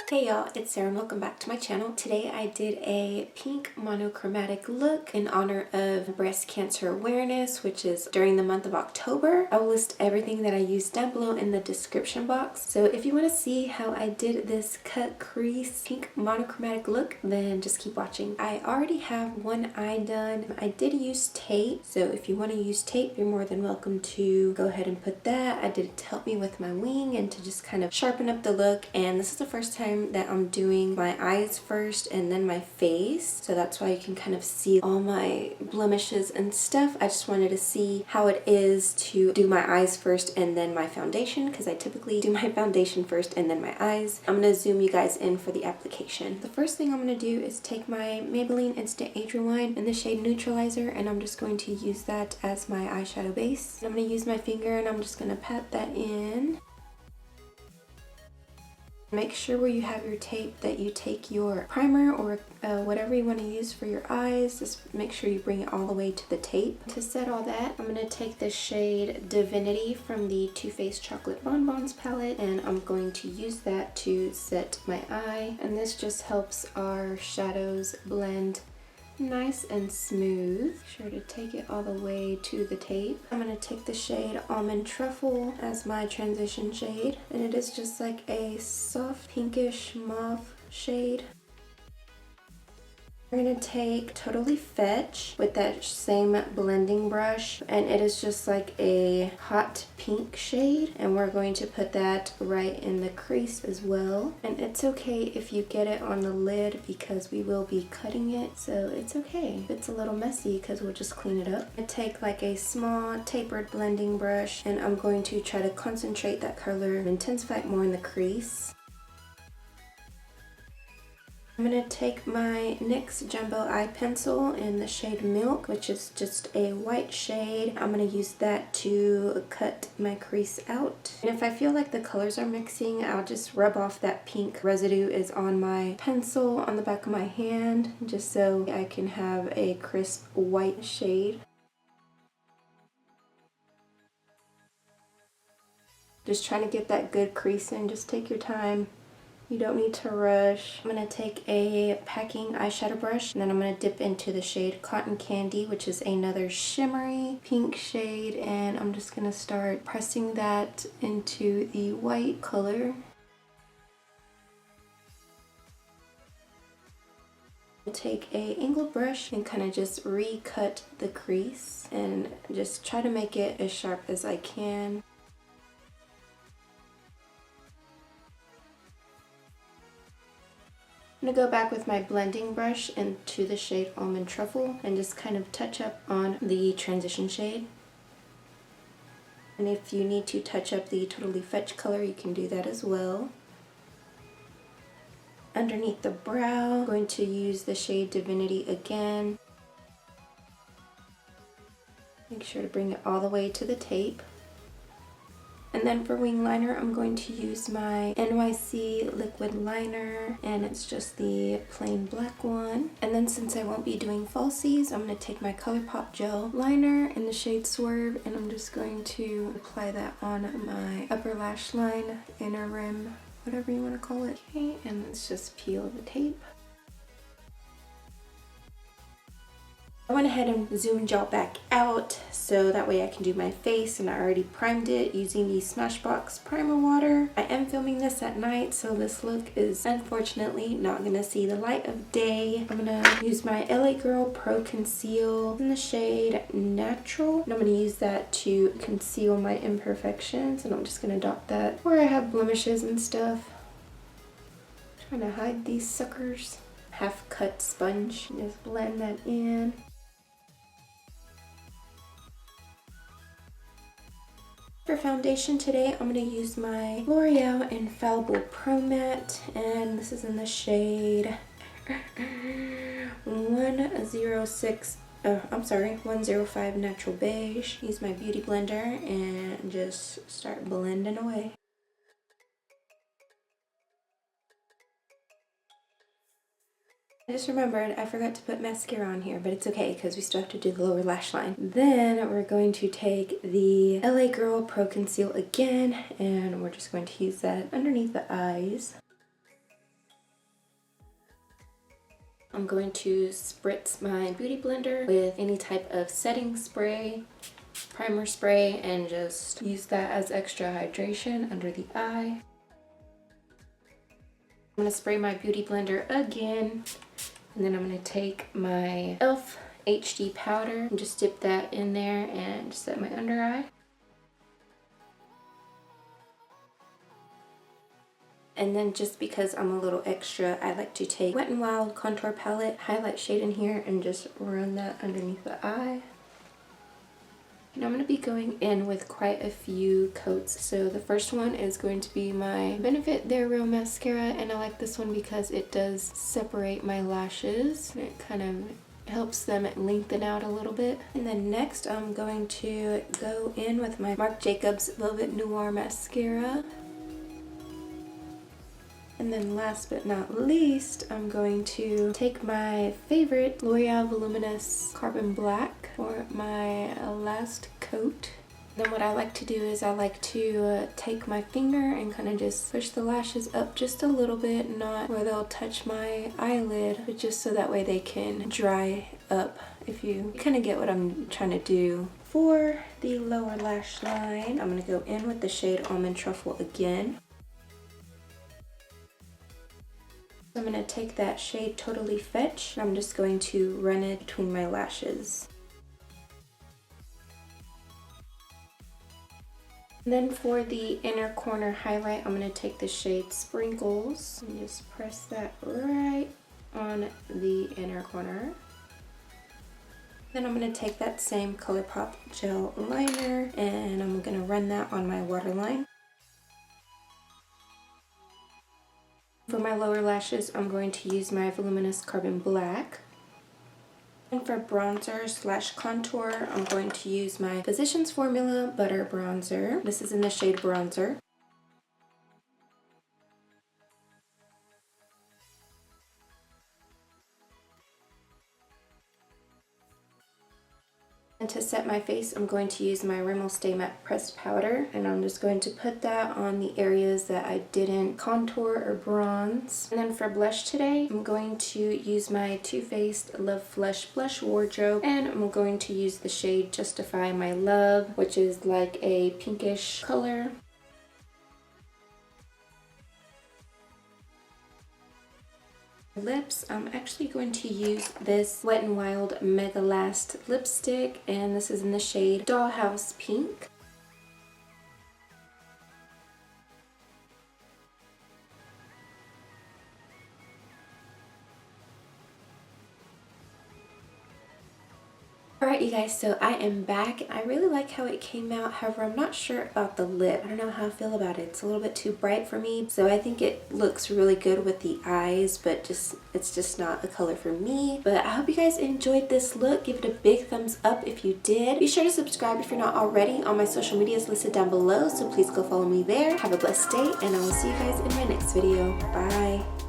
Hey y'all, it's Sarah and welcome back to my channel. Today I did a pink monochromatic look in honor of breast cancer awareness, which is during the month of October. I will list everything that I used down below in the description box. So if you want to see how I did this cut crease pink monochromatic look, then just keep watching. I already have one eye done. I did use tape, so if you want to use tape, you're more than welcome to go ahead and put that. I did it to help me with my wing and to just kind of sharpen up the look, and this is the first time that I'm doing my eyes first and then my face, so that's why you can kind of see all my blemishes and stuff. I just wanted to see how it is to do my eyes first and then my foundation, because I typically do my foundation first and then my eyes. I'm going to zoom you guys in for the application. The first thing I'm going to do is take my Maybelline Instant Age Rewind in the shade Neutralizer, and I'm just going to use that as my eyeshadow base. I'm going to use my finger and I'm just going to pat that in. Make sure where you have your tape that you take your primer or whatever you want to use for your eyes. Just make sure you bring it all the way to the tape. To set all that, I'm going to take the shade Divinity from the Too Faced Chocolate Bonbons palette, and I'm going to use that to set my eye. And this just helps our shadows blend nice and smooth. Be sure to take it all the way to the tape. I'm going to take the shade Almond Truffle as my transition shade, and it is just like a soft pinkish mauve shade. We're going to take Totally Fetch with that same blending brush, and it is just like a hot pink shade, and we're going to put that right in the crease as well. And it's okay if you get it on the lid because we will be cutting it, so it's okay if it's a little messy because we'll just clean it up. I take like a small tapered blending brush, and I'm going to try to concentrate that color and intensify it more in the crease. I'm going to take my NYX Jumbo Eye Pencil in the shade Milk, which is just a white shade. I'm going to use that to cut my crease out. And if I feel like the colors are mixing, I'll just rub off that pink residue is on my pencil on the back of my hand, just so I can have a crisp white shade. Just trying to get that good crease in. Just take your time. You don't need to rush. I'm going to take a packing eyeshadow brush, and then I'm going to dip into the shade Cotton Candy, which is another shimmery pink shade, and I'm just going to start pressing that into the white color. I'll take a angled brush and kind of just recut the crease and just try to make it as sharp as I can. I'm going to go back with my blending brush into the shade Almond Truffle and just kind of touch up on the transition shade. And if you need to touch up the Totally Fetch color, you can do that as well. Underneath the brow, I'm going to use the shade Divinity again. Make sure to bring it all the way to the tape. And then for wing liner, I'm going to use my NYC liquid liner, and it's just the plain black one. And then since I won't be doing falsies, I'm going to take my Colourpop gel liner in the shade Swerve, and I'm just going to apply that on my upper lash line, inner rim, whatever you want to call it. Okay, and let's just peel the tape. I went ahead and zoomed y'all back out so that way I can do my face, and I already primed it using the Smashbox primer water. I am filming this at night, so this look is unfortunately not going to see the light of day. I'm going to use my LA Girl Pro Conceal in the shade Natural, and I'm going to use that to conceal my imperfections, and I'm just going to dot that where I have blemishes and stuff. Trying to hide these suckers. Half cut sponge, just blend that in. For foundation today, I'm going to use my L'Oreal Infallible Pro Matte, and this is in the shade 105 Natural Beige. Use my beauty blender and just start blending away. I just remembered I forgot to put mascara on here, but it's okay because we still have to do the lower lash line. Then we're going to take the LA Girl Pro Conceal again, and we're just going to use that underneath the eyes. I'm going to spritz my beauty blender with any type of setting spray, primer spray, and just use that as extra hydration under the eye. I'm going to spray my beauty blender again, and then I'm going to take my e.l.f. HD powder and just dip that in there and set my under eye. And then just because I'm a little extra, I like to take Wet n Wild contour palette, highlight shade in here, and just run that underneath the eye. And I'm going to be going in with quite a few coats. So the first one is going to be my Benefit They're Real mascara, and I like this one because it does separate my lashes. And it kind of helps them lengthen out a little bit. And then next I'm going to go in with my Marc Jacobs Velvet Noir mascara. And then last but not least, I'm going to take my favorite L'Oreal Voluminous Carbon Black for my last coat. Then what I like to do is I like to take my finger and kind of just push the lashes up just a little bit, not where they'll touch my eyelid, but just so that way they can dry up, if you kind of get what I'm trying to do. For the lower lash line, I'm going to go in with the shade Almond Truffle again. I'm going to take that shade Totally Fetch, and I'm just going to run it between my lashes. And then for the inner corner highlight, I'm going to take the shade Sprinkles and just press that right on the inner corner. Then I'm going to take that same Colourpop gel liner and I'm going to run that on my waterline. For my lower lashes, I'm going to use my Voluminous Carbon Black. And for bronzer slash contour, I'm going to use my Physicians Formula Butter Bronzer. This is in the shade Bronzer. And to set my face, I'm going to use my Rimmel Stay Matte Pressed Powder, and I'm just going to put that on the areas that I didn't contour or bronze. And then for blush today, I'm going to use my Too Faced Love Flush Blush Wardrobe, and I'm going to use the shade Justify My Love, which is like a pinkish color. Lips, I'm actually going to use this Wet n Wild Mega Last lipstick, and this is in the shade Dollhouse Pink. Alright you guys, so I am back. I really like how it came out. However, I'm not sure about the lip. I don't know how I feel about it. It's a little bit too bright for me. So I think it looks really good with the eyes, but it's just not a color for me. But I hope you guys enjoyed this look. Give it a big thumbs up if you did. Be sure to subscribe if you're not already. All my social media is listed down below, so please go follow me there. Have a blessed day, and I will see you guys in my next video. Bye!